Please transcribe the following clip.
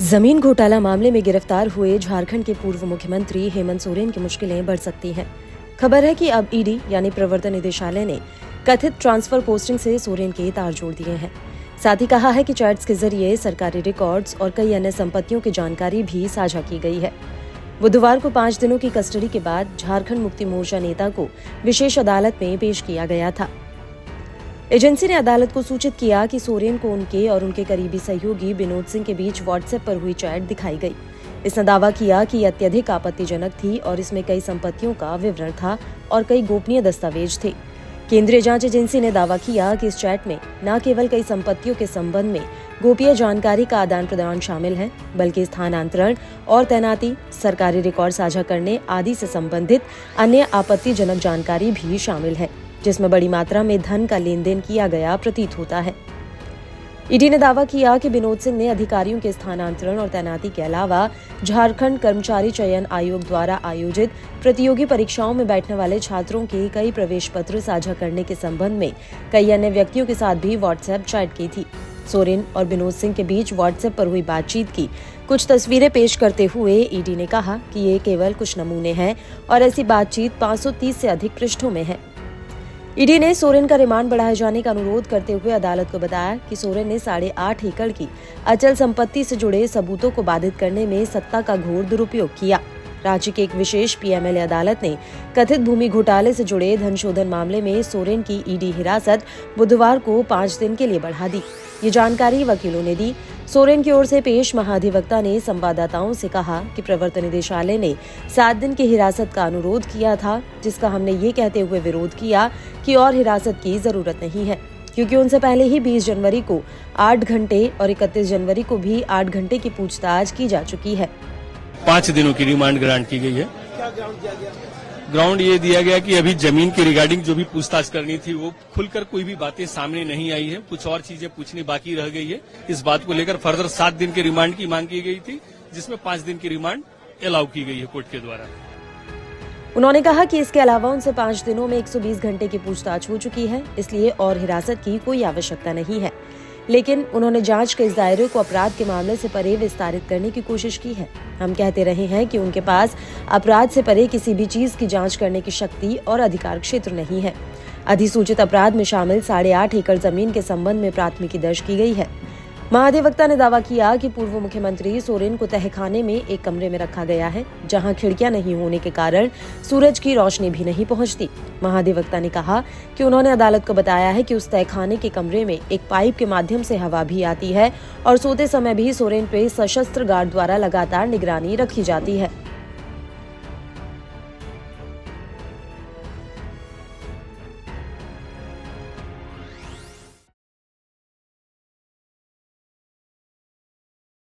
जमीन घोटाला मामले में गिरफ्तार हुए झारखंड के पूर्व मुख्यमंत्री हेमंत सोरेन की मुश्किलें बढ़ सकती हैं। खबर है कि अब ईडी यानी प्रवर्तन निदेशालय ने कथित ट्रांसफर पोस्टिंग से सोरेन के तार जोड़ दिए हैं। साथ ही कहा है कि चैट्स के जरिए सरकारी रिकॉर्ड्स और कई अन्य संपत्तियों की जानकारी भी साझा की गई है। बुधवार को 5 दिनों की कस्टडी के बाद झारखंड मुक्ति मोर्चा नेता को विशेष अदालत में पेश किया गया था। एजेंसी ने अदालत को सूचित किया कि सोरेन को उनके और उनके करीबी सहयोगी विनोद सिंह के बीच व्हाट्सएप पर हुई चैट दिखाई गई। इसने दावा किया कि यह अत्यधिक आपत्तिजनक थी और इसमें कई संपत्तियों का विवरण था और कई गोपनीय दस्तावेज थे। केंद्रीय जांच एजेंसी ने दावा किया कि इस चैट में न केवल कई संपत्तियों के संबंध में गोपनीय जानकारी का आदान प्रदान शामिल है, बल्कि स्थानांतरण और तैनाती, सरकारी रिकॉर्ड साझा करने आदि से संबंधित अन्य आपत्तिजनक जानकारी भी शामिल है, जिसमें बड़ी मात्रा में धन का लेन देन किया गया प्रतीत होता है। ईडी ने दावा किया कि विनोद सिंह ने अधिकारियों के स्थानांतरण और तैनाती के अलावा झारखंड कर्मचारी चयन आयोग द्वारा आयोजित प्रतियोगी परीक्षाओं में बैठने वाले छात्रों के कई प्रवेश पत्र साझा करने के संबंध में कई अन्य व्यक्तियों के साथ भी व्हाट्सएप चैट की थी। सोरेन और विनोद सिंह के बीच व्हाट्सएप पर हुई बातचीत की कुछ तस्वीरें पेश करते हुए ईडी ने कहा कि ये केवल कुछ नमूने हैं और ऐसी बातचीत 530 से अधिक पृष्ठों में है। ईडी ने सोरेन का रिमांड बढ़ाए जाने का अनुरोध करते हुए अदालत को बताया कि सोरेन ने 8.5 एकड़ की अचल संपत्ति से जुड़े सबूतों को बाधित करने में सत्ता का घोर दुरुपयोग किया। रांची की एक विशेष पीएमएलए अदालत ने कथित भूमि घोटाले से जुड़े धन शोधन मामले में सोरेन की ईडी हिरासत बुधवार को 5 दिन के लिए बढ़ा दी। ये जानकारी वकीलों ने दी। सोरेन की ओर से पेश महाधिवक्ता ने संवाददाताओं से कहा कि प्रवर्तन निदेशालय ने 7 दिन की हिरासत का अनुरोध किया था, जिसका हमने ये कहते हुए विरोध किया कि और हिरासत की जरूरत नहीं है, क्योंकि उनसे पहले ही 20 जनवरी को 8 घंटे और 31 जनवरी को भी 8 घंटे की पूछताछ की जा चुकी है। 5 दिनों की रिमांड ग्रांट की गई है। क्या ग्राउंड दिया गया? ग्राउंड ये दिया गया कि अभी जमीन की रिगार्डिंग जो भी पूछताछ करनी थी वो खुलकर कोई भी बातें सामने नहीं आई है, कुछ और चीजें पूछनी बाकी रह गई है। इस बात को लेकर फर्दर 7 दिन के रिमांड की मांग की गई थी, जिसमें 5 दिन की रिमांड अलाउ की गई है कोर्ट के द्वारा। उन्होंने कहा कि इसके अलावा उनसे 5 दिनों में 120 घंटे की पूछताछ हो चुकी है, इसलिए और हिरासत की कोई आवश्यकता नहीं है। लेकिन उन्होंने जांच के इस दायरे को अपराध के मामले से परे विस्तारित करने की कोशिश की है। हम कहते रहे हैं कि उनके पास अपराध से परे किसी भी चीज की जांच करने की शक्ति और अधिकार क्षेत्र नहीं है। अधिसूचित अपराध में शामिल 8.5 एकड़ जमीन के संबंध में प्राथमिकी दर्ज की गई है। महाधिवक्ता ने दावा किया कि पूर्व मुख्यमंत्री सोरेन को तहखाने में एक कमरे में रखा गया है, जहां खिड़कियां नहीं होने के कारण सूरज की रोशनी भी नहीं पहुंचती। महाधिवक्ता ने कहा कि उन्होंने अदालत को बताया है कि उस तहखाने के कमरे में एक पाइप के माध्यम से हवा भी आती है और सोते समय भी सोरेन पे सशस्त्र गार्ड द्वारा लगातार निगरानी रखी जाती है।